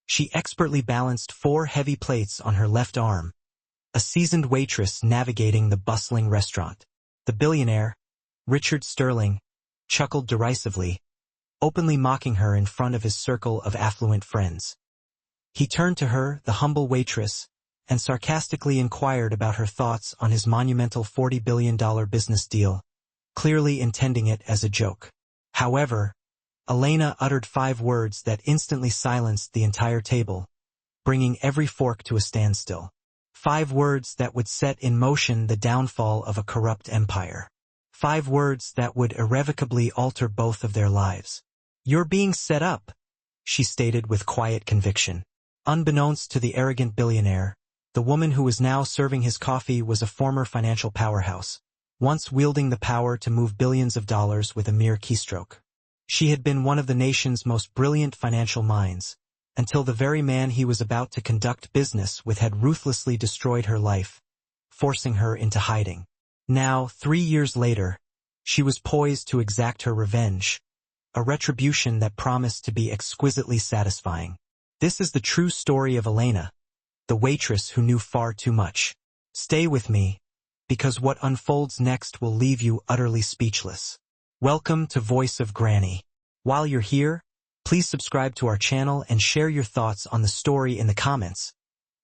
She expertly balanced 4 heavy plates on her left arm, a seasoned waitress navigating the bustling restaurant. The billionaire, Richard Sterling, chuckled derisively, openly mocking her in front of his circle of affluent friends. He turned to her, the humble waitress, and sarcastically inquired about her thoughts on his monumental $40 billion business deal, clearly intending it as a joke. However, Elena uttered 5 words that instantly silenced the entire table, bringing every fork to a standstill. 5 words that would set in motion the downfall of a corrupt empire. 5 words that would irrevocably alter both of their lives. "You're being set up," she stated with quiet conviction. Unbeknownst to the arrogant billionaire, the woman who was now serving his coffee was a former financial powerhouse, once wielding the power to move billions of dollars with a mere keystroke. She had been one of the nation's most brilliant financial minds, until the very man he was about to conduct business with had ruthlessly destroyed her life, forcing her into hiding. Now, 3 years later, she was poised to exact her revenge, a retribution that promised to be exquisitely satisfying. This is the true story of Elena, the waitress who knew far too much. Stay with me, because what unfolds next will leave you utterly speechless. Welcome to Voice of Granny. While you're here, please subscribe to our channel and share your thoughts on the story in the comments,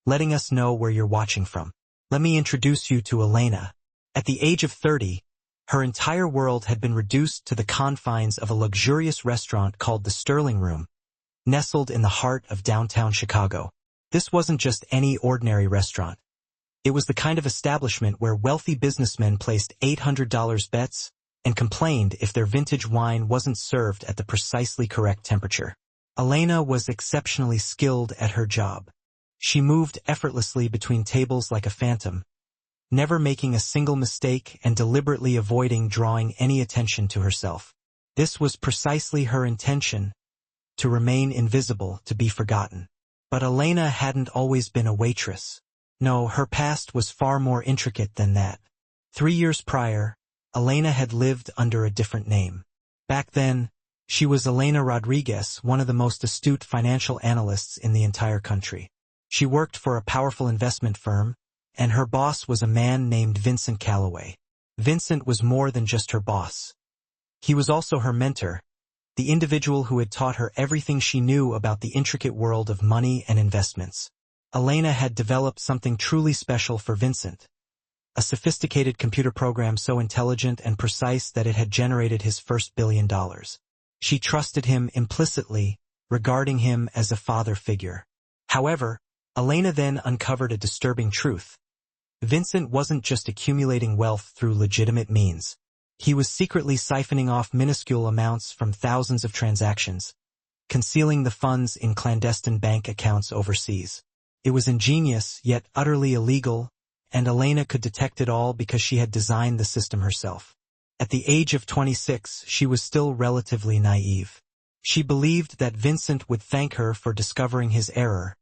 letting us know where you're watching from. Let me introduce you to Elena. At the age of 30, her entire world had been reduced to the confines of a luxurious restaurant called the Sterling Room, nestled in the heart of downtown Chicago. This wasn't just any ordinary restaurant. It was the kind of establishment where wealthy businessmen placed $800 bets and complained if their vintage wine wasn't served at the precisely correct temperature. Elena was exceptionally skilled at her job. She moved effortlessly between tables like a phantom, never making a single mistake and deliberately avoiding drawing any attention to herself. This was precisely her intention, to remain invisible, to be forgotten. But Elena hadn't always been a waitress. No, her past was far more intricate than that. 3 years prior, Elena had lived under a different name. Back then, she was Elena Rodriguez, one of the most astute financial analysts in the entire country. She worked for a powerful investment firm, and her boss was a man named Vincent Calloway. Vincent was more than just her boss. He was also her mentor, the individual who had taught her everything she knew about the intricate world of money and investments. Elena had developed something truly special for Vincent, a sophisticated computer program so intelligent and precise that it had generated his first $1 billion. She trusted him implicitly, regarding him as a father figure. However, Elena then uncovered a disturbing truth. Vincent wasn't just accumulating wealth through legitimate means. He was secretly siphoning off minuscule amounts from thousands of transactions, concealing the funds in clandestine bank accounts overseas. It was ingenious, yet utterly illegal, and Elena could detect it all because she had designed the system herself. At the age of 26, she was still relatively naive. She believed that Vincent would thank her for discovering his error,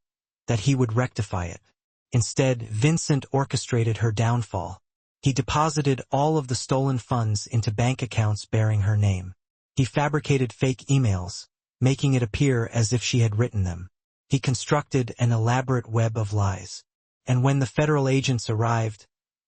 that he would rectify it. Instead, Vincent orchestrated her downfall. He deposited all of the stolen funds into bank accounts bearing her name. He fabricated fake emails, making it appear as if she had written them. He constructed an elaborate web of lies. And when the federal agents arrived,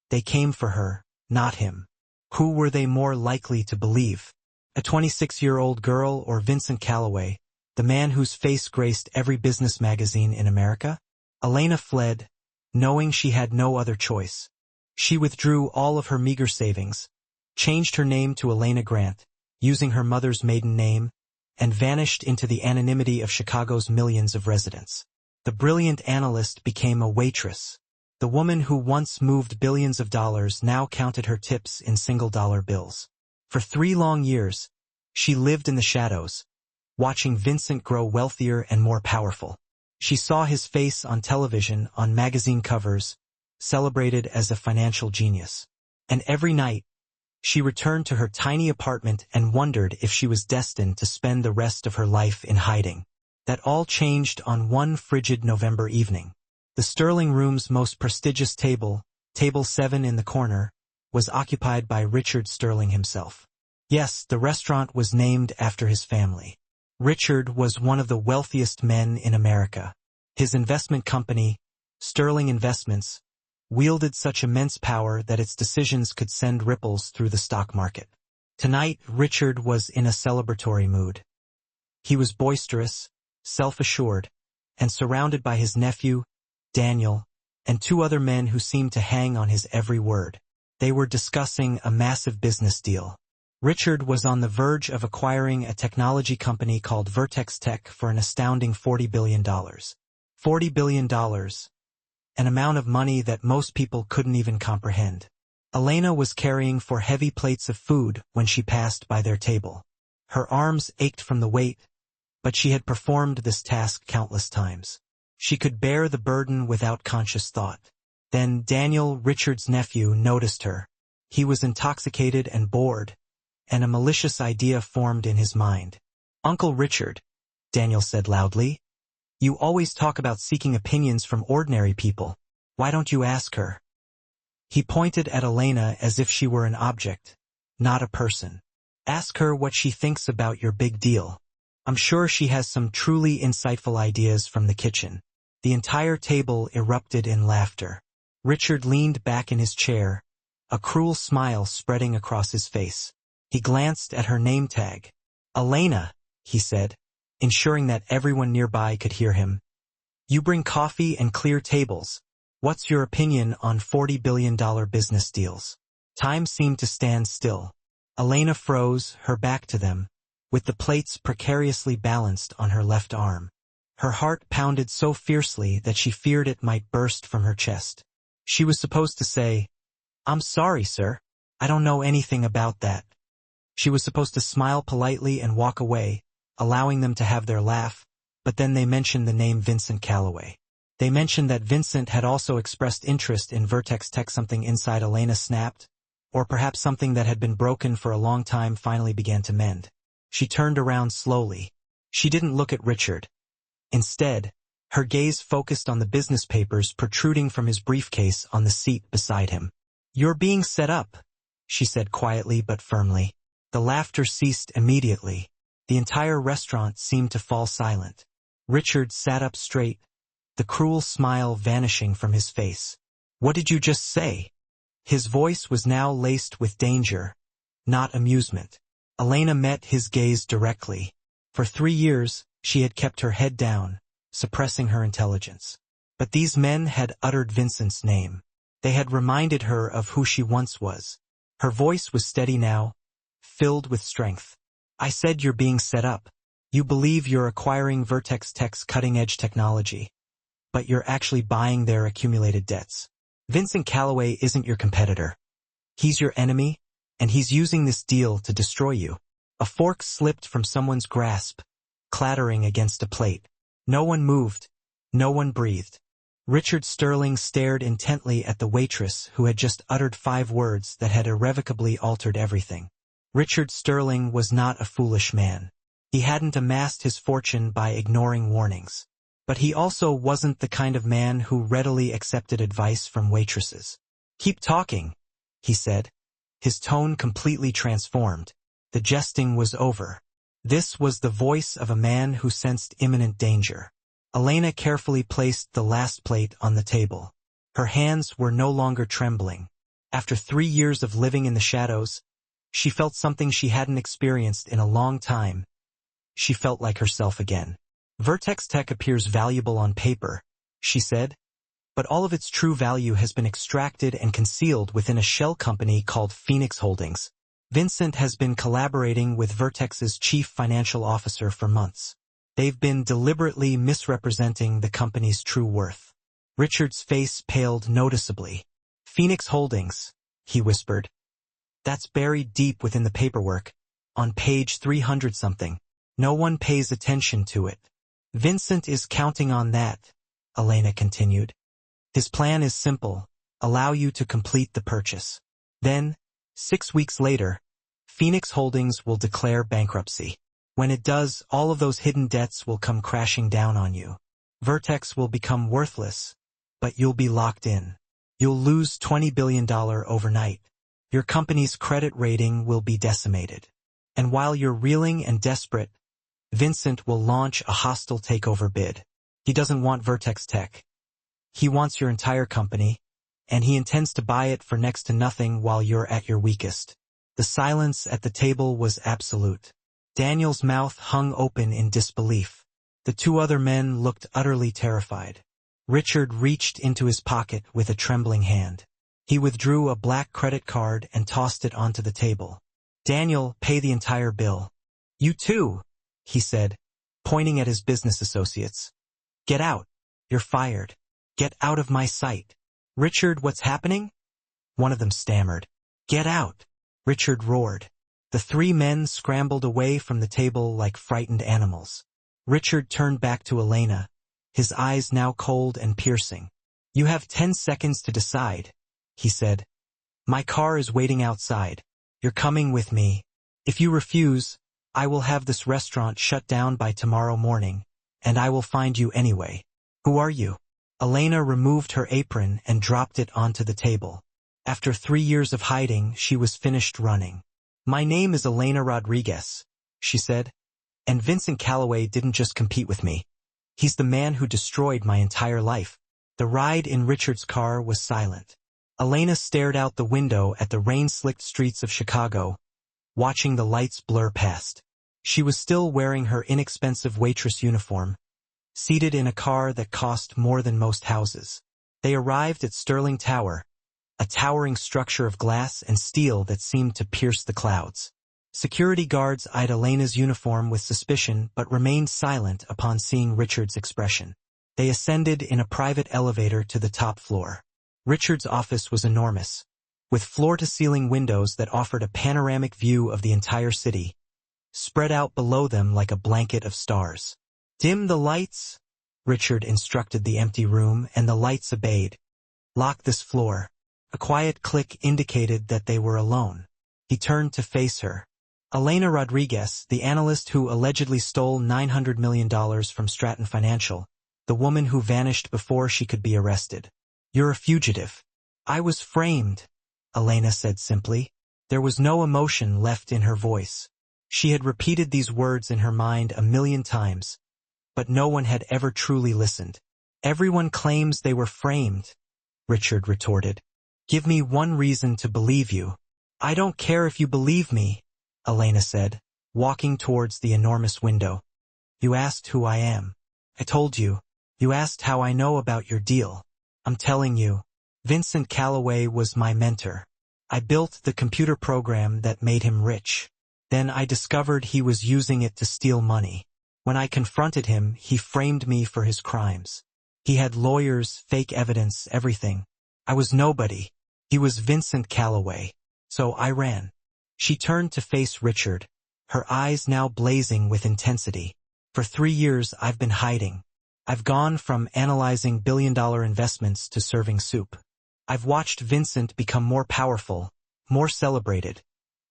they came for her, not him. Who were they more likely to believe? A 26-year-old girl or Vincent Calloway, the man whose face graced every business magazine in America? Elena fled, knowing she had no other choice. She withdrew all of her meager savings, changed her name to Elena Grant, using her mother's maiden name, and vanished into the anonymity of Chicago's millions of residents. The brilliant analyst became a waitress. The woman who once moved billions of dollars now counted her tips in single-dollar bills. For 3 long years, she lived in the shadows, watching Vincent grow wealthier and more powerful. She saw his face on television, on magazine covers, celebrated as a financial genius. And every night, she returned to her tiny apartment and wondered if she was destined to spend the rest of her life in hiding. That all changed on one frigid November evening. The Sterling Room's most prestigious table, Table 7 in the corner, was occupied by Richard Sterling himself. Yes, the restaurant was named after his family. Richard was one of the wealthiest men in America. His investment company, Sterling Investments, wielded such immense power that its decisions could send ripples through the stock market. Tonight, Richard was in a celebratory mood. He was boisterous, self-assured, and surrounded by his nephew, Daniel, and two other men who seemed to hang on his every word. They were discussing a massive business deal. Richard was on the verge of acquiring a technology company called Vertex Tech for an astounding $40 billion. $40 billion, an amount of money that most people couldn't even comprehend. Elena was carrying 4 heavy plates of food when she passed by their table. Her arms ached from the weight, but she had performed this task countless times. She could bear the burden without conscious thought. Then Daniel, Richard's nephew, noticed her. He was intoxicated and bored, and a malicious idea formed in his mind. "Uncle Richard," Daniel said loudly, "you always talk about seeking opinions from ordinary people. Why don't you ask her?" He pointed at Elena as if she were an object, not a person. "Ask her what she thinks about your big deal. I'm sure she has some truly insightful ideas from the kitchen." The entire table erupted in laughter. Richard leaned back in his chair, a cruel smile spreading across his face. He glanced at her name tag. "Elena," he said, ensuring that everyone nearby could hear him. "You bring coffee and clear tables. What's your opinion on $40 billion business deals?" Time seemed to stand still. Elena froze, her back to them, with the plates precariously balanced on her left arm. Her heart pounded so fiercely that she feared it might burst from her chest. She was supposed to say, "I'm sorry, sir. I don't know anything about that." She was supposed to smile politely and walk away, allowing them to have their laugh, but then they mentioned the name Vincent Calloway. They mentioned that Vincent had also expressed interest in Vertex Tech. Something inside Elena snapped, or perhaps something that had been broken for a long time finally began to mend. She turned around slowly. She didn't look at Richard. Instead, her gaze focused on the business papers protruding from his briefcase on the seat beside him. "You're being set up," she said quietly but firmly. The laughter ceased immediately. The entire restaurant seemed to fall silent. Richard sat up straight, the cruel smile vanishing from his face. "What did you just say?" His voice was now laced with danger, not amusement. Elena met his gaze directly. For 3 years, she had kept her head down, suppressing her intelligence. But these men had uttered Vincent's name. They had reminded her of who she once was. Her voice was steady now, filled with strength. "I said you're being set up. You believe you're acquiring Vertex Tech's cutting-edge technology, but you're actually buying their accumulated debts. Vincent Calloway isn't your competitor. He's your enemy, and he's using this deal to destroy you." A fork slipped from someone's grasp, clattering against a plate. No one moved. No one breathed. Richard Sterling stared intently at the waitress who had just uttered 5 words that had irrevocably altered everything. Richard Sterling was not a foolish man. He hadn't amassed his fortune by ignoring warnings. But he also wasn't the kind of man who readily accepted advice from waitresses. "Keep talking," he said. His tone completely transformed. The jesting was over. This was the voice of a man who sensed imminent danger. Elena carefully placed the last plate on the table. Her hands were no longer trembling. After 3 years of living in the shadows, she felt something she hadn't experienced in a long time. She felt like herself again. "Vertex Tech appears valuable on paper," she said, "but all of its true value has been extracted and concealed within a shell company called Phoenix Holdings. Vincent has been collaborating with Vertex's chief financial officer for months. They've been deliberately misrepresenting the company's true worth." Richard's face paled noticeably. "Phoenix Holdings," he whispered. "That's buried deep within the paperwork, on page 300-something. No one pays attention to it." "Vincent is counting on that," Elena continued. "His plan is simple: allow you to complete the purchase. Then, 6 weeks later, Phoenix Holdings will declare bankruptcy. When it does, all of those hidden debts will come crashing down on you. Vertex will become worthless, but you'll be locked in. You'll lose $20 billion overnight. Your company's credit rating will be decimated. And while you're reeling and desperate, Vincent will launch a hostile takeover bid. He doesn't want Vertex Tech. He wants your entire company, and he intends to buy it for next to nothing while you're at your weakest. The silence at the table was absolute. Daniel's mouth hung open in disbelief. The two other men looked utterly terrified. Richard reached into his pocket with a trembling hand. He withdrew a black credit card and tossed it onto the table. "Daniel, pay the entire bill." "You too," he said, pointing at his business associates. "Get out. You're fired. Get out of my sight." "Richard, what's happening?" One of them stammered. "Get out," Richard roared. The three men scrambled away from the table like frightened animals. Richard turned back to Elena, his eyes now cold and piercing. "You have 10 seconds to decide," he said. "My car is waiting outside. You're coming with me. If you refuse, I will have this restaurant shut down by tomorrow morning, and I will find you anyway." "Who are you?" Elena removed her apron and dropped it onto the table. After 3 years of hiding, she was finished running. "My name is Elena Rodriguez," she said. "And Vincent Calloway didn't just compete with me. He's the man who destroyed my entire life." The ride in Richard's car was silent. Elena stared out the window at the rain-slicked streets of Chicago, watching the lights blur past. She was still wearing her inexpensive waitress uniform, seated in a car that cost more than most houses. They arrived at Sterling Tower, a towering structure of glass and steel that seemed to pierce the clouds. Security guards eyed Elena's uniform with suspicion but remained silent upon seeing Richard's expression. They ascended in a private elevator to the top floor. Richard's office was enormous, with floor-to-ceiling windows that offered a panoramic view of the entire city, spread out below them like a blanket of stars. "Dim the lights," Richard instructed the empty room, and the lights obeyed. "Lock this floor." A quiet click indicated that they were alone. He turned to face her. "Elena Rodriguez, the analyst who allegedly stole $900 million from Stratton Financial, the woman who vanished before she could be arrested. You're a fugitive." "I was framed," Elena said simply. There was no emotion left in her voice. She had repeated these words in her mind 1,000,000 times, but no one had ever truly listened. "Everyone claims they were framed," Richard retorted. "Give me one reason to believe you." "I don't care if you believe me," Elena said, walking towards the enormous window. "You asked who I am. I told you. You asked how I know about your deal. I'm telling you. Vincent Calloway was my mentor. I built the computer program that made him rich. Then I discovered he was using it to steal money. When I confronted him, he framed me for his crimes. He had lawyers, fake evidence, everything. I was nobody. He was Vincent Calloway. So I ran." She turned to face Richard, her eyes now blazing with intensity. "For 3 years I've been hiding. I've gone from analyzing billion-dollar investments to serving soup. I've watched Vincent become more powerful, more celebrated,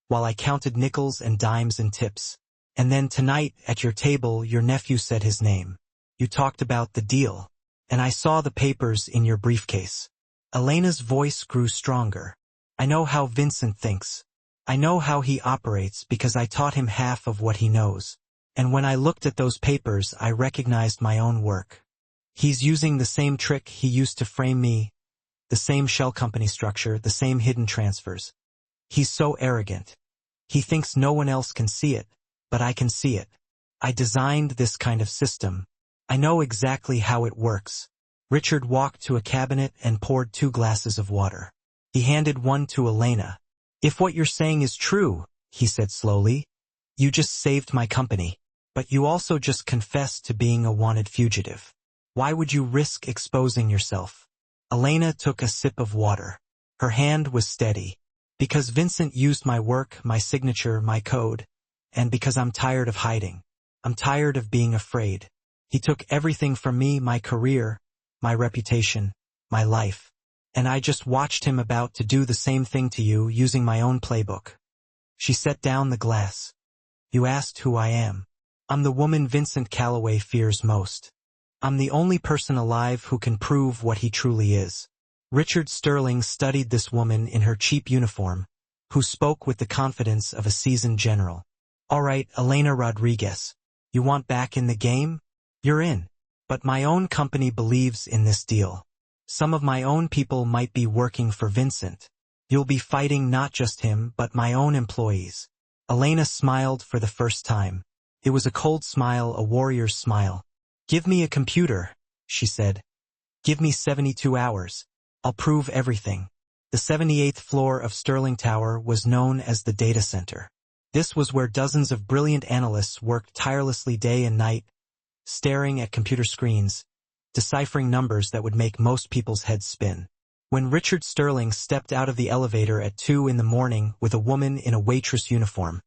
while I counted nickels and dimes and tips. And then tonight, at your table, your nephew said his name. You talked about the deal, and I saw the papers in your briefcase." Elena's voice grew stronger. "I know how Vincent thinks. I know how he operates because I taught him half of what he knows. And when I looked at those papers, I recognized my own work. He's using the same trick he used to frame me, the same shell company structure, the same hidden transfers. He's so arrogant. He thinks no one else can see it, but I can see it. I designed this kind of system. I know exactly how it works." Richard walked to a cabinet and poured 2 glasses of water. He handed one to Elena. "If what you're saying is true," he said slowly, "you just saved my company. But you also just confessed to being a wanted fugitive. Why would you risk exposing yourself?" Elena took a sip of water. Her hand was steady. "Because Vincent used my work, my signature, my code, and because I'm tired of hiding. I'm tired of being afraid. He took everything from me, my career, my reputation, my life. And I just watched him about to do the same thing to you using my own playbook." She set down the glass. "You asked who I am. I'm the woman Vincent Calloway fears most. I'm the only person alive who can prove what he truly is." Richard Sterling studied this woman in her cheap uniform, who spoke with the confidence of a seasoned general. "All right, Elena Rodriguez. You want back in the game? You're in. But my own company believes in this deal. Some of my own people might be working for Vincent. You'll be fighting not just him, but my own employees. Elena smiled for the first time. It was a cold smile, a warrior's smile. Give me a computer, she said. Give me 72 hours. I'll prove everything. The 78th floor of Sterling Tower was known as the data center. This was where dozens of brilliant analysts worked tirelessly day and night, staring at computer screens, deciphering numbers that would make most people's heads spin. When Richard Sterling stepped out of the elevator at 2 in the morning with a woman in a waitress uniform,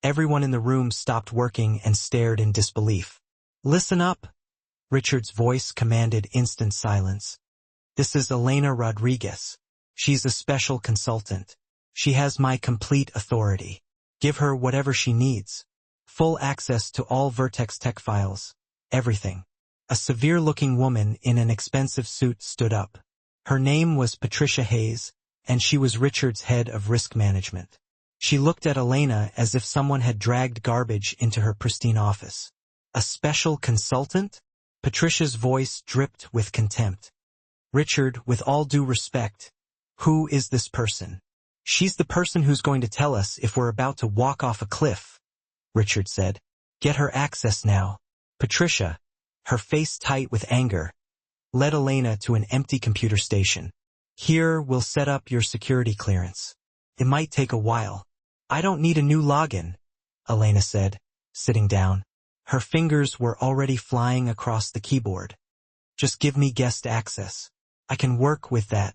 everyone in the room stopped working and stared in disbelief. Listen up, Richard's voice commanded instant silence. This is Elena Rodriguez. She's a special consultant. She has my complete authority. Give her whatever she needs. Full access to all Vertex tech files. Everything. A severe-looking woman in an expensive suit stood up. Her name was Patricia Hayes, and she was Richard's head of risk management. She looked at Elena as if someone had dragged garbage into her pristine office. A special consultant? Patricia's voice dripped with contempt. Richard, with all due respect, who is this person? She's the person who's going to tell us if we're about to walk off a cliff, Richard said. Get her access now. Patricia, her face tight with anger, led Elena to an empty computer station. Here, we'll set up your security clearance. It might take a while. I don't need a new login, Elena said, sitting down. Her fingers were already flying across the keyboard. Just give me guest access. I can work with that.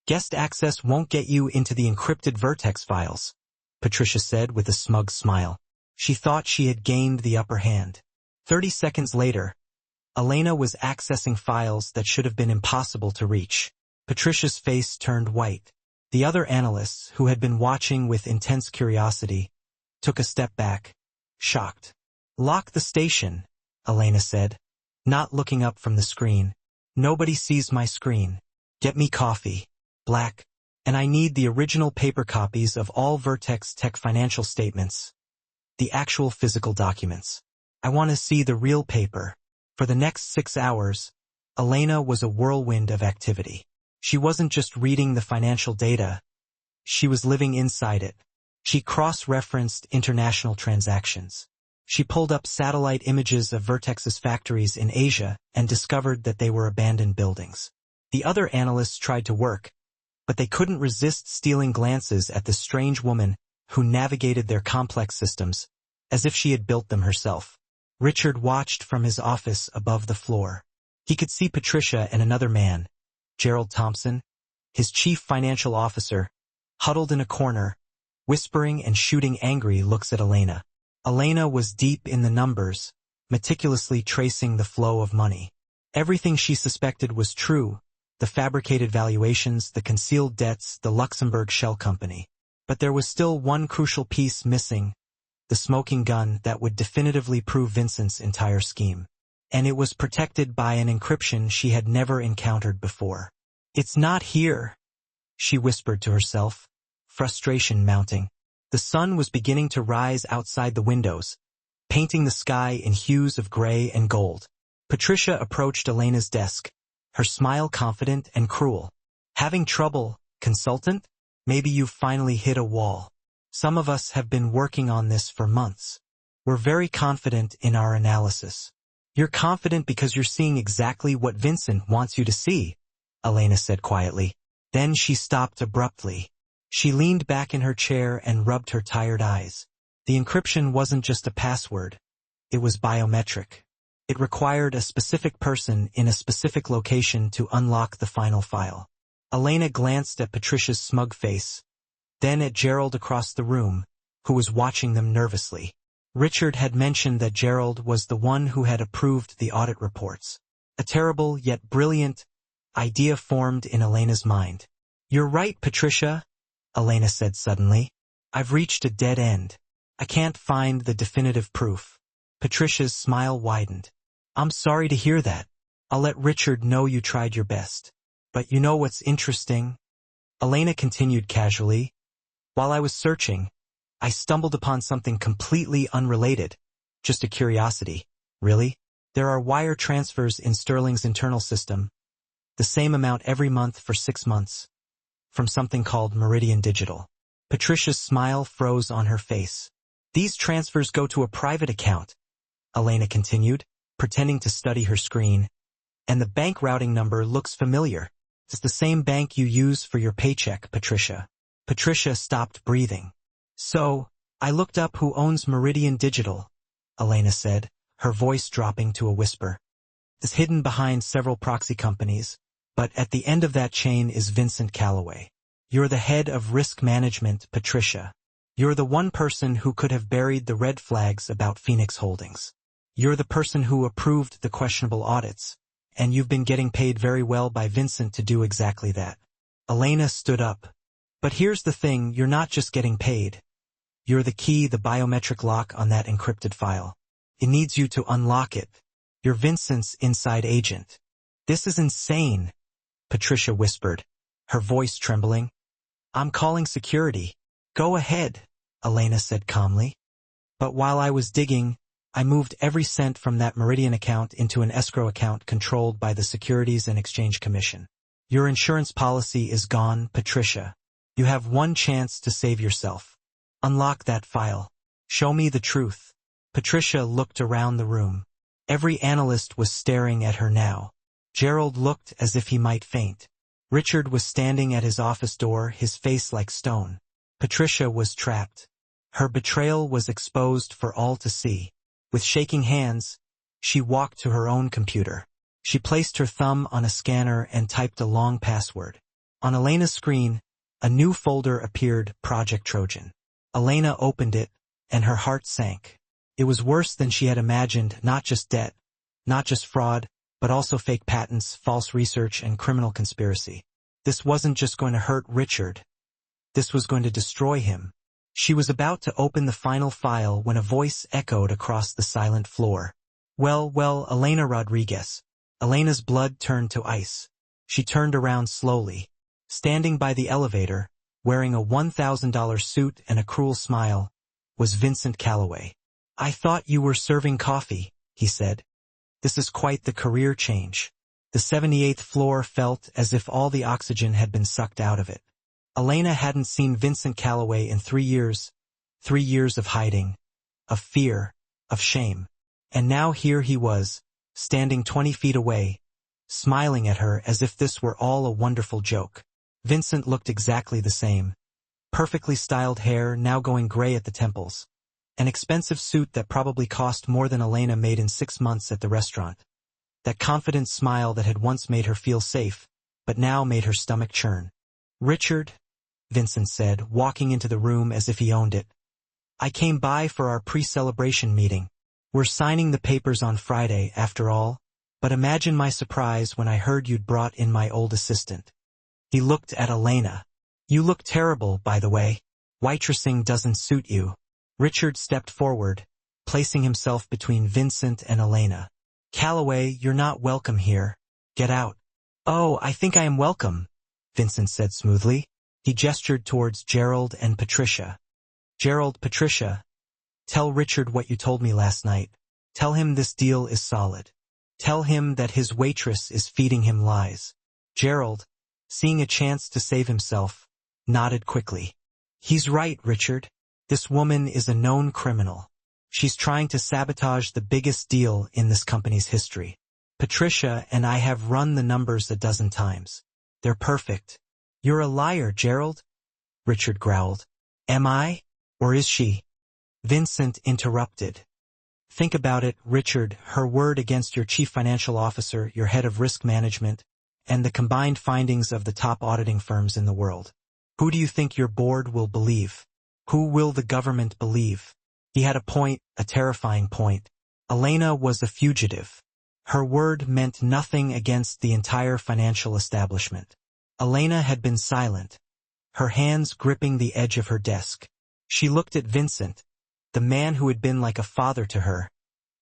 Guest access won't get you into the encrypted Vertex files, Patricia said with a smug smile. She thought she had gained the upper hand. 30 seconds later, Elena was accessing files that should have been impossible to reach. Patricia's face turned white. The other analysts, who had been watching with intense curiosity, took a step back, shocked. Lock the station, Elena said, not looking up from the screen. Nobody sees my screen. Get me coffee, black, and I need the original paper copies of all Vertex Tech financial statements. The actual physical documents. I want to see the real paper. For the next 6 hours, Elena was a whirlwind of activity. She wasn't just reading the financial data. She was living inside it. She cross-referenced international transactions. She pulled up satellite images of Vertex's factories in Asia and discovered that they were abandoned buildings. The other analysts tried to work, but they couldn't resist stealing glances at the strange woman who navigated their complex systems, as if she had built them herself. Richard watched from his office above the floor. He could see Patricia and another man, Gerald Thompson, his chief financial officer, huddled in a corner, whispering and shooting angry looks at Elena. Elena was deep in the numbers, meticulously tracing the flow of money. Everything she suspected was true, the fabricated valuations, the concealed debts, the Luxembourg shell company. But there was still one crucial piece missing, the smoking gun that would definitively prove Vincent's entire scheme. And it was protected by an encryption she had never encountered before. It's not here, she whispered to herself, frustration mounting. The sun was beginning to rise outside the windows, painting the sky in hues of gray and gold. Patricia approached Elena's desk, her smile confident and cruel. Having trouble, consultant? Maybe you've finally hit a wall. Some of us have been working on this for months. We're very confident in our analysis. You're confident because you're seeing exactly what Vincent wants you to see, Elena said quietly. Then she stopped abruptly. She leaned back in her chair and rubbed her tired eyes. The encryption wasn't just a password. It was biometric. It required a specific person in a specific location to unlock the final file. Elena glanced at Patricia's smug face, then at Gerald across the room, who was watching them nervously. Richard had mentioned that Gerald was the one who had approved the audit reports. A terrible yet brilliant idea formed in Elena's mind. You're right, Patricia, Elena said suddenly. I've reached a dead end. I can't find the definitive proof. Patricia's smile widened. I'm sorry to hear that. I'll let Richard know you tried your best. But you know what's interesting? Elena continued casually. While I was searching, I stumbled upon something completely unrelated. Just a curiosity. Really? There are wire transfers in Sterling's internal system, the same amount every month for 6 months, from something called Meridian Digital. Patricia's smile froze on her face. These transfers go to a private account, Elena continued, pretending to study her screen. And the bank routing number looks familiar. It's the same bank you use for your paycheck, Patricia. Patricia stopped breathing. So, I looked up who owns Meridian Digital, Elena said, her voice dropping to a whisper. It's hidden behind several proxy companies, but at the end of that chain is Vincent Calloway. You're the head of risk management, Patricia. You're the one person who could have buried the red flags about Phoenix Holdings. You're the person who approved the questionable audits, and you've been getting paid very well by Vincent to do exactly that. Elena stood up. But here's the thing, you're not just getting paid. You're the key, the biometric lock on that encrypted file. It needs you to unlock it. You're Vincent's inside agent. This is insane, Patricia whispered, her voice trembling. I'm calling security. Go ahead, Elena said calmly. But while I was digging, I moved every cent from that Meridian account into an escrow account controlled by the Securities and Exchange Commission. Your insurance policy is gone, Patricia. You have one chance to save yourself. Unlock that file. Show me the truth. Patricia looked around the room. Every analyst was staring at her now. Gerald looked as if he might faint. Richard was standing at his office door, his face like stone. Patricia was trapped. Her betrayal was exposed for all to see. With shaking hands, she walked to her own computer. She placed her thumb on a scanner and typed a long password. On Elena's screen, a new folder appeared, Project Trojan. Elena opened it, and her heart sank. It was worse than she had imagined, not just debt, not just fraud, but also fake patents, false research, and criminal conspiracy. This wasn't just going to hurt Richard. This was going to destroy him. She was about to open the final file when a voice echoed across the silent floor. Well, Elena Rodriguez. Elena's blood turned to ice. She turned around slowly. Standing by the elevator, wearing a $1,000 suit and a cruel smile, was Vincent Calloway. I thought you were serving coffee, he said. This is quite the career change. The 78th floor felt as if all the oxygen had been sucked out of it. Elena hadn't seen Vincent Calloway in 3 years. 3 years of hiding, of fear, of shame. And now here he was, standing 20 feet away, smiling at her as if this were all a wonderful joke. Vincent looked exactly the same. Perfectly styled hair now going gray at the temples. An expensive suit that probably cost more than Elena made in 6 months at the restaurant. That confident smile that had once made her feel safe, but now made her stomach churn. Richard, Vincent said, walking into the room as if he owned it. I came by for our pre-celebration meeting. We're signing the papers on Friday, after all, but imagine my surprise when I heard you'd brought in my old assistant. He looked at Elena. You look terrible, by the way. Waitressing doesn't suit you. Richard stepped forward, placing himself between Vincent and Elena. Calloway, you're not welcome here. Get out. Oh, I think I am welcome, Vincent said smoothly. He gestured towards Gerald and Patricia. Gerald, Patricia, tell Richard what you told me last night. Tell him this deal is solid. Tell him that his waitress is feeding him lies. Gerald, seeing a chance to save himself, nodded quickly. He's right, Richard. This woman is a known criminal. She's trying to sabotage the biggest deal in this company's history. Patricia and I have run the numbers a dozen times. They're perfect. You're a liar, Gerald, Richard growled. Am I? Or is she? Vincent interrupted. Think about it, Richard, her word against your chief financial officer, your head of risk management, and the combined findings of the top auditing firms in the world. Who do you think your board will believe? Who will the government believe? He had a point, a terrifying point. Elena was a fugitive. Her word meant nothing against the entire financial establishment. Elena had been silent, her hands gripping the edge of her desk. She looked at Vincent, the man who had been like a father to her,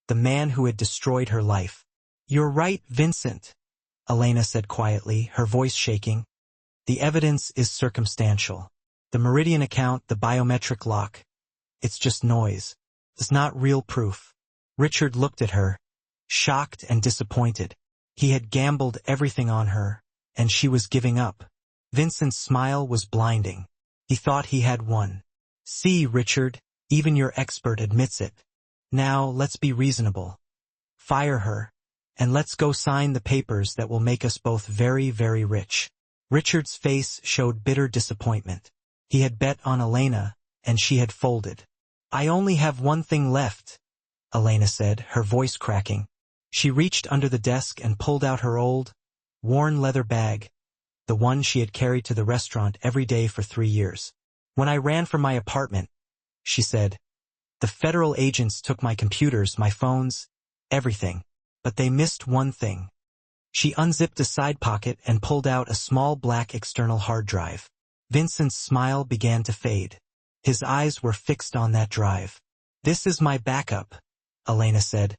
the man who had destroyed her life. You're right, Vincent, Elena said quietly, her voice shaking. The evidence is circumstantial. The Meridian account, the biometric lock. It's just noise. It's not real proof. Richard looked at her, shocked and disappointed. He had gambled everything on her, and she was giving up. Vincent's smile was blinding. He thought he had won. See, Richard, even your expert admits it. Now, let's be reasonable. Fire her, and let's go sign the papers that will make us both very, very rich. Richard's face showed bitter disappointment. He had bet on Elena, and she had folded. I only have one thing left, Elena said, her voice cracking. She reached under the desk and pulled out her old, worn leather bag, the one she had carried to the restaurant every day for 3 years. When I ran from my apartment, she said, the federal agents took my computers, my phones, everything, but they missed one thing. She unzipped a side pocket and pulled out a small black external hard drive. Vincent's smile began to fade. His eyes were fixed on that drive. This is my backup, Elena said.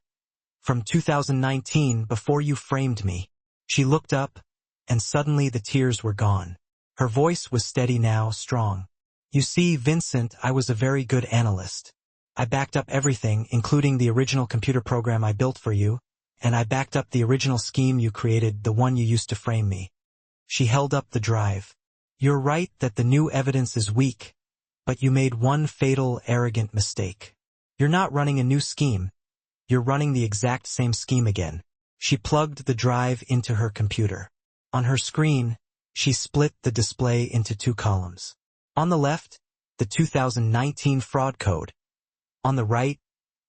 From 2019, before you framed me. She looked up, and suddenly the tears were gone. Her voice was steady now, strong. You see, Vincent, I was a very good analyst. I backed up everything, including the original computer program I built for you, and I backed up the original scheme you created, the one you used to frame me. She held up the drive. You're right that the new evidence is weak, but you made one fatal, arrogant mistake. You're not running a new scheme. You're running the exact same scheme again. She plugged the drive into her computer. On her screen, she split the display into 2 columns. On the left, the 2019 fraud code. On the right,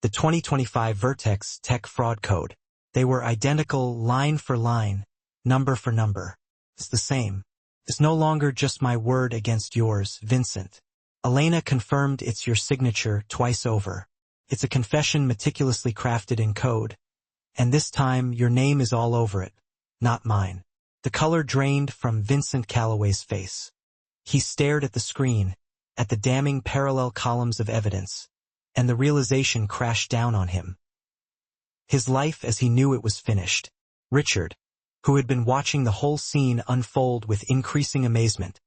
the 2025 Vertex Tech fraud code. They were identical line for line, number for number. It's the same. It's no longer just my word against yours, Vincent. Elena confirmed it's your signature twice over. It's a confession meticulously crafted in code. And this time, your name is all over it, not mine. The color drained from Vincent Calloway's face. He stared at the screen, at the damning parallel columns of evidence, and the realization crashed down on him. His life as he knew it was finished. Richard, who had been watching the whole scene unfold with increasing amazement,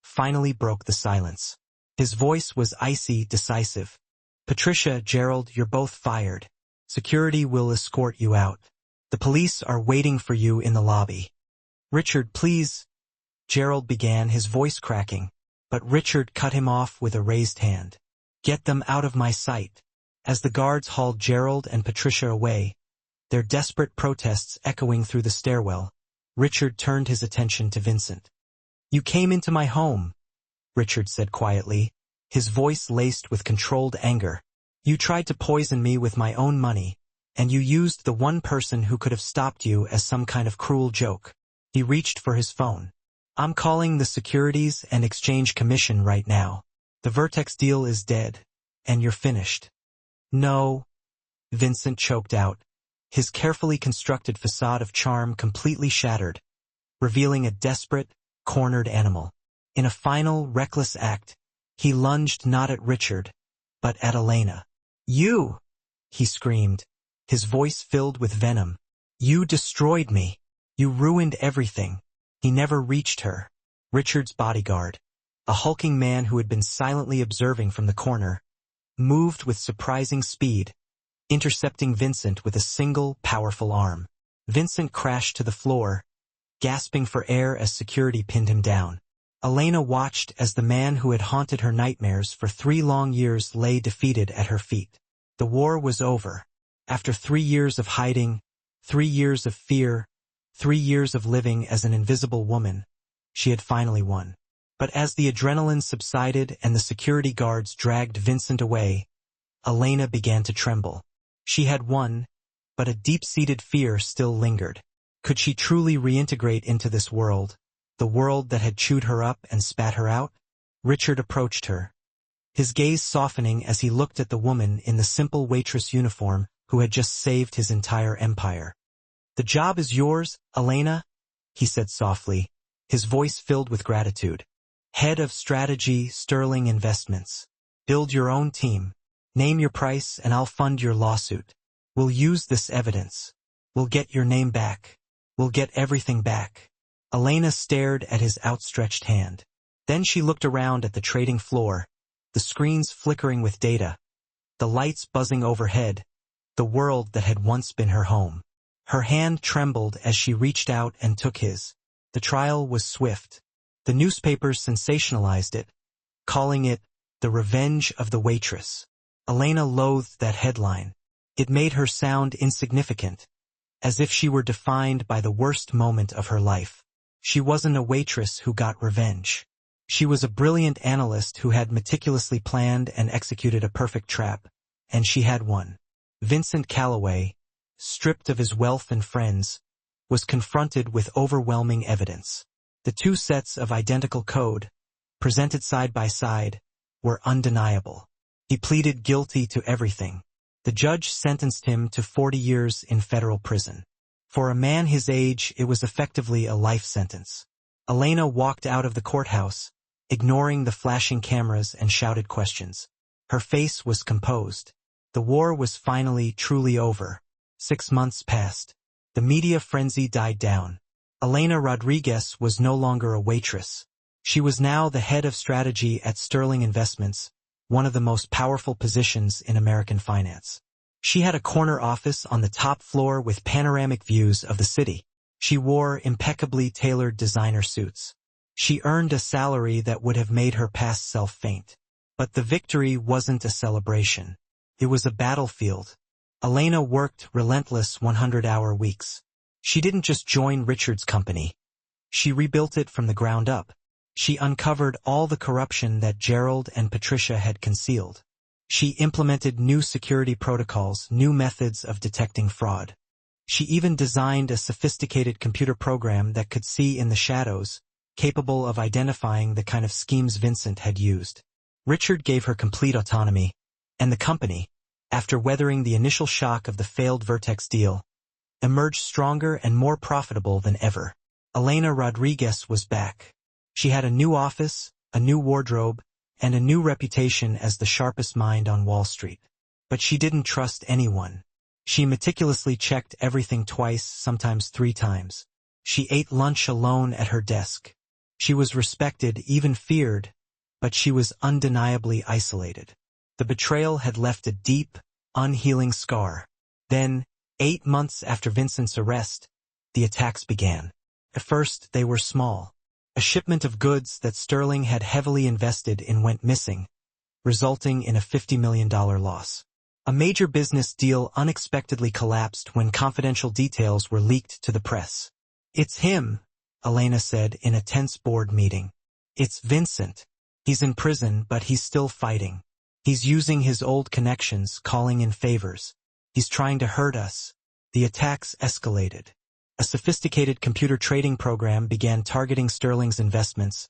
finally broke the silence. His voice was icy, decisive. Patricia, Gerald, you're both fired. Security will escort you out. The police are waiting for you in the lobby. Richard, please, Gerald began, his voice cracking, but Richard cut him off with a raised hand. Get them out of my sight. As the guards hauled Gerald and Patricia away, their desperate protests echoing through the stairwell, Richard turned his attention to Vincent. You came into my home, Richard said quietly, his voice laced with controlled anger. You tried to poison me with my own money, and you used the one person who could have stopped you as some kind of cruel joke. He reached for his phone. I'm calling the Securities and Exchange Commission right now. The Vertex deal is dead, and you're finished. No, Vincent choked out, his carefully constructed facade of charm completely shattered, revealing a desperate, cornered animal. In a final, reckless act, he lunged not at Richard, but at Elena. You! He screamed, his voice filled with venom. You destroyed me. You ruined everything. He never reached her. Richard's bodyguard, a hulking man who had been silently observing from the corner, moved with surprising speed, intercepting Vincent with a single, powerful arm. Vincent crashed to the floor, gasping for air as security pinned him down. Elena watched as the man who had haunted her nightmares for 3 long years lay defeated at her feet. The war was over. After 3 years of hiding, 3 years of fear, 3 years of living as an invisible woman, she had finally won. But as the adrenaline subsided and the security guards dragged Vincent away, Elena began to tremble. She had won, but a deep-seated fear still lingered. Could she truly reintegrate into this world, the world that had chewed her up and spat her out? Richard approached her, his gaze softening as he looked at the woman in the simple waitress uniform who had just saved his entire empire. The job is yours, Elena, he said softly, his voice filled with gratitude. Head of Strategy, Sterling Investments. Build your own team. Name your price and I'll fund your lawsuit. We'll use this evidence. We'll get your name back. We'll get everything back. Elena stared at his outstretched hand. Then she looked around at the trading floor, the screens flickering with data, the lights buzzing overhead, the world that had once been her home. Her hand trembled as she reached out and took his. The trial was swift. The newspapers sensationalized it, calling it the revenge of the waitress. Elena loathed that headline. It made her sound insignificant, as if she were defined by the worst moment of her life. She wasn't a waitress who got revenge. She was a brilliant analyst who had meticulously planned and executed a perfect trap, and she had won. Vincent Calloway, stripped of his wealth and friends, was confronted with overwhelming evidence. The two sets of identical code, presented side by side, were undeniable. He pleaded guilty to everything. The judge sentenced him to 40 years in federal prison. For a man his age, it was effectively a life sentence. Elena walked out of the courthouse, ignoring the flashing cameras and shouted questions. Her face was composed. The war was finally truly over. 6 months passed. The media frenzy died down. Elena Rodriguez was no longer a waitress. She was now the head of strategy at Sterling Investments, one of the most powerful positions in American finance. She had a corner office on the top floor with panoramic views of the city. She wore impeccably tailored designer suits. She earned a salary that would have made her past self faint. But the victory wasn't a celebration. It was a battlefield. Elena worked relentless 100-hour weeks. She didn't just join Richard's company. She rebuilt it from the ground up. She uncovered all the corruption that Gerald and Patricia had concealed. She implemented new security protocols, new methods of detecting fraud. She even designed a sophisticated computer program that could see in the shadows, capable of identifying the kind of schemes Vincent had used. Richard gave her complete autonomy, and the company, after weathering the initial shock of the failed Vertex deal, emerged stronger and more profitable than ever. Elena Rodriguez was back. She had a new office, a new wardrobe, and a new reputation as the sharpest mind on Wall Street. But she didn't trust anyone. She meticulously checked everything twice, sometimes 3 times. She ate lunch alone at her desk. She was respected, even feared, but she was undeniably isolated. The betrayal had left a deep, unhealing scar. Then, 8 months after Vincent's arrest, the attacks began. At first, they were small. A shipment of goods that Sterling had heavily invested in went missing, resulting in a $50 million loss. A major business deal unexpectedly collapsed when confidential details were leaked to the press. "It's him," Elena said in a tense board meeting. "It's Vincent. He's in prison, but he's still fighting. He's using his old connections, calling in favors. He's trying to hurt us." The attacks escalated. A sophisticated computer trading program began targeting Sterling's investments,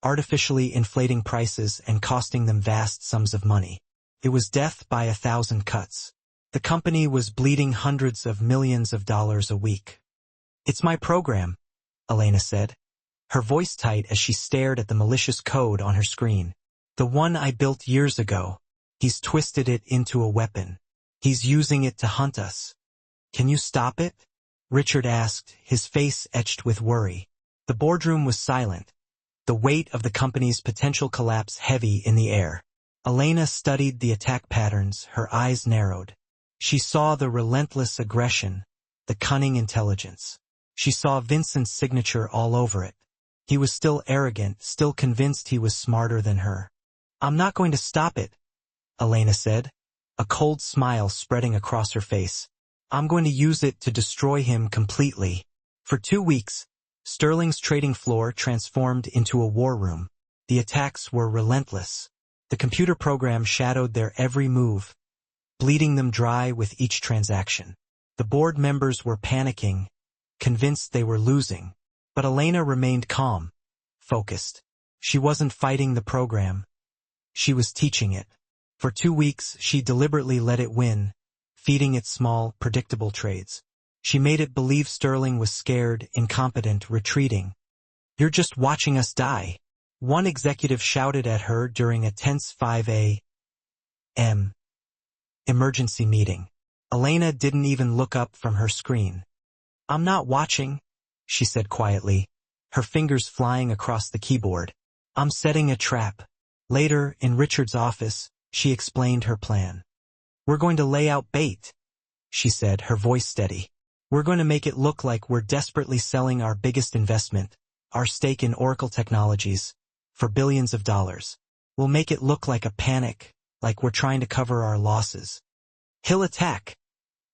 artificially inflating prices and costing them vast sums of money. It was death by 1,000 cuts. The company was bleeding hundreds of millions of dollars a week. "It's my program," Elena said, her voice tight as she stared at the malicious code on her screen. "The one I built years ago. He's twisted it into a weapon. He's using it to hunt us. Can you stop it?" Richard asked, his face etched with worry. The boardroom was silent, the weight of the company's potential collapse heavy in the air. Elena studied the attack patterns, her eyes narrowed. She saw the relentless aggression, the cunning intelligence. She saw Vincent's signature all over it. He was still arrogant, still convinced he was smarter than her. "I'm not going to stop it," Elena said, a cold smile spreading across her face. "I'm going to use it to destroy him completely." For 2 weeks, Sterling's trading floor transformed into a war room. The attacks were relentless. The computer program shadowed their every move, bleeding them dry with each transaction. The board members were panicking, convinced they were losing. But Elena remained calm, focused. She wasn't fighting the program. She was teaching it. For 2 weeks, she deliberately let it win, feeding it small, predictable trades. She made it believe Sterling was scared, incompetent, retreating. "You're just watching us die," one executive shouted at her during a tense 5 a.m. emergency meeting. Elena didn't even look up from her screen. "I'm not watching," she said quietly, her fingers flying across the keyboard. "I'm setting a trap." Later, in Richard's office, she explained her plan. "We're going to lay out bait. she said, her voice steady. We're going to make it look like we're desperately selling our biggest investment, our stake in Oracle Technologies, for billions of dollars. We'll make it look like a panic, like we're trying to cover our losses. He'll attack,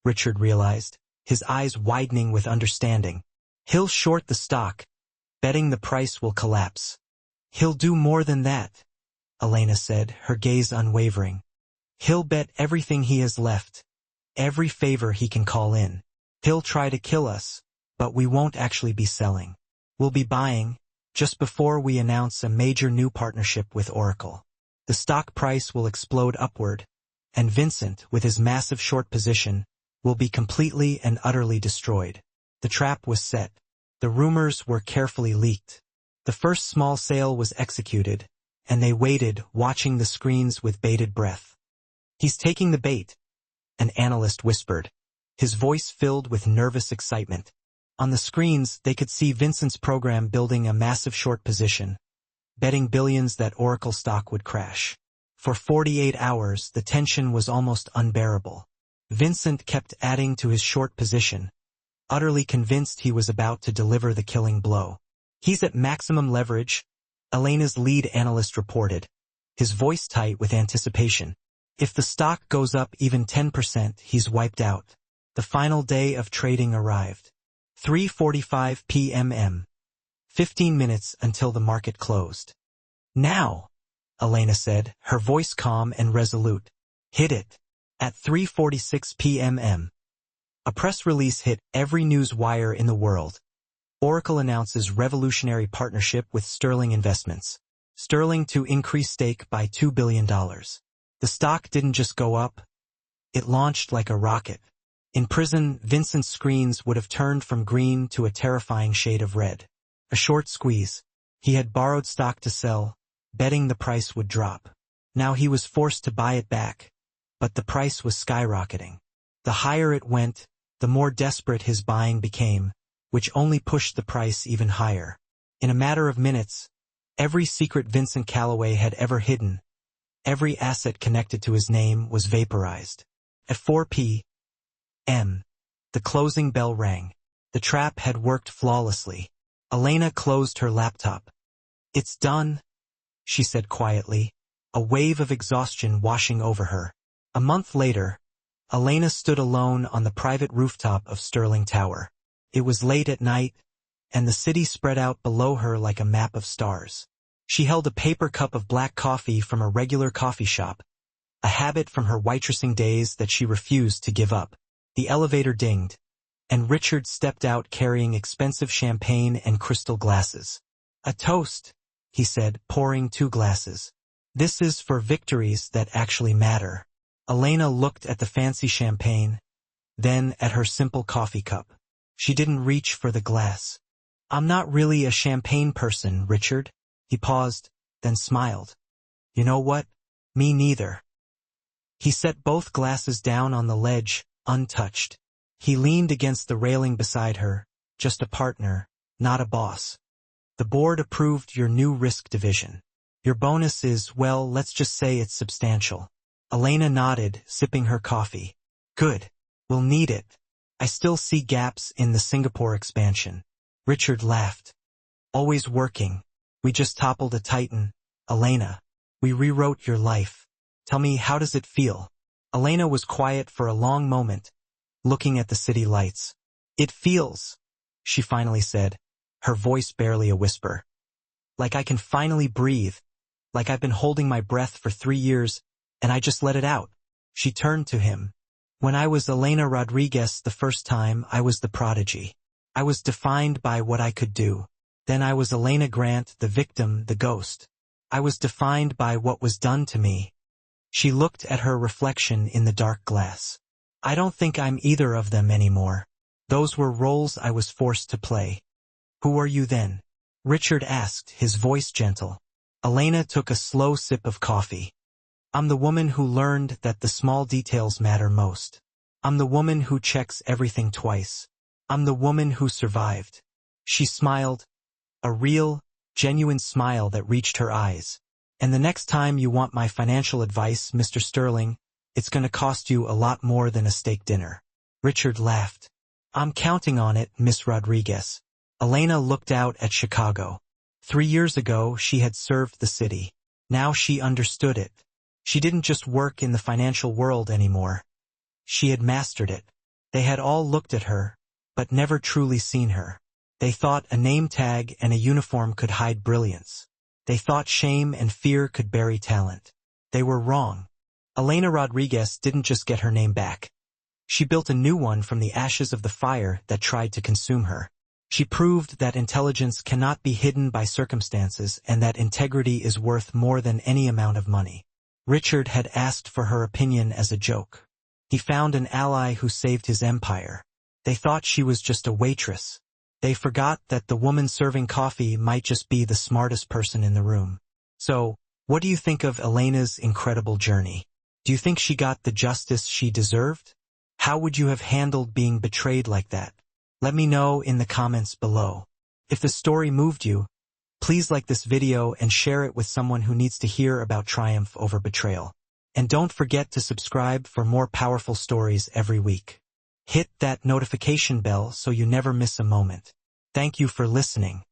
Richard realized, his eyes widening with understanding. He'll short the stock, betting the price will collapse. He'll do more than that, Elena said, her gaze unwavering. He'll bet everything he has left, every favor he can call in. He'll try to kill us, but we won't actually be selling. We'll be buying, just before we announce a major new partnership with Oracle. The stock price will explode upward, and Vincent, with his massive short position, will be completely and utterly destroyed. The trap was set. The rumors were carefully leaked. The first small sale was executed, and they waited, watching the screens with bated breath. He's taking the bait, an analyst whispered, his voice filled with nervous excitement. On the screens, they could see Vincent's program building a massive short position, betting billions that Oracle stock would crash. For 48 hours, the tension was almost unbearable. Vincent kept adding to his short position, utterly convinced he was about to deliver the killing blow. He's at maximum leverage, Elena's lead analyst reported, his voice tight with anticipation. If the stock goes up even 10%, he's wiped out. The final day of trading arrived. 3:45 p.m. 15 minutes until the market closed. Now, Elena said, her voice calm and resolute. Hit it. At 3:46 p.m. A press release hit every news wire in the world. Oracle announces revolutionary partnership with Sterling Investments. Sterling to increase stake by $2 billion. The stock didn't just go up. It launched like a rocket. In prison, Vincent's screens would have turned from green to a terrifying shade of red. A short squeeze. He had borrowed stock to sell, betting the price would drop. Now he was forced to buy it back, but the price was skyrocketing. The higher it went, the more desperate his buying became, which only pushed the price even higher. In a matter of minutes, every secret Vincent Calloway had ever hidden, every asset connected to his name was vaporized. At 4 p.m., the closing bell rang. The trap had worked flawlessly. Elena closed her laptop. It's done, she said quietly, a wave of exhaustion washing over her. A month later, Elena stood alone on the private rooftop of Sterling Tower. It was late at night, and the city spread out below her like a map of stars. She held a paper cup of black coffee from a regular coffee shop, a habit from her waitressing days that she refused to give up. The elevator dinged, and Richard stepped out carrying expensive champagne and crystal glasses. A toast, he said, pouring 2 glasses. This is for victories that actually matter. Elena looked at the fancy champagne, then at her simple coffee cup. She didn't reach for the glass. I'm not really a champagne person, Richard. He paused, then smiled. You know what? Me neither. He set both glasses down on the ledge, untouched. He leaned against the railing beside her, just a partner, not a boss. The board approved your new risk division. Your bonus is, well, let's just say it's substantial. Elena nodded, sipping her coffee. Good. We'll need it. I still see gaps in the Singapore expansion. Richard laughed. Always working. We just toppled a titan. Elena, we rewrote your life. Tell me, how does it feel? Elena was quiet for a long moment, looking at the city lights. It feels, she finally said, her voice barely a whisper. Like I can finally breathe. Like I've been holding my breath for 3 years, and I just let it out. She turned to him. When I was Elena Rodriguez the first time, I was the prodigy. I was defined by what I could do. Then I was Elena Grant, the victim, the ghost. I was defined by what was done to me. She looked at her reflection in the dark glass. I don't think I'm either of them anymore. Those were roles I was forced to play. Who are you then? Richard asked, his voice gentle. Elena took a slow sip of coffee. I'm the woman who learned that the small details matter most. I'm the woman who checks everything twice. I'm the woman who survived. She smiled, a real, genuine smile that reached her eyes. And the next time you want my financial advice, Mr. Sterling, it's going to cost you a lot more than a steak dinner. Richard laughed. I'm counting on it, Miss Rodriguez. Elena looked out at Chicago. 3 years ago, she had served the city. Now she understood it. She didn't just work in the financial world anymore. She had mastered it. They had all looked at her, but never truly seen her. They thought a name tag and a uniform could hide brilliance. They thought shame and fear could bury talent. They were wrong. Elena Rodriguez didn't just get her name back. She built a new one from the ashes of the fire that tried to consume her. She proved that intelligence cannot be hidden by circumstances and that integrity is worth more than any amount of money. Richard had asked for her opinion as a joke. He found an ally who saved his empire. They thought she was just a waitress. They forgot that the woman serving coffee might just be the smartest person in the room. So, what do you think of Elena's incredible journey? Do you think she got the justice she deserved? How would you have handled being betrayed like that? Let me know in the comments below. If the story moved you, please like this video and share it with someone who needs to hear about triumph over betrayal. And don't forget to subscribe for more powerful stories every week. Hit that notification bell so you never miss a moment. Thank you for listening.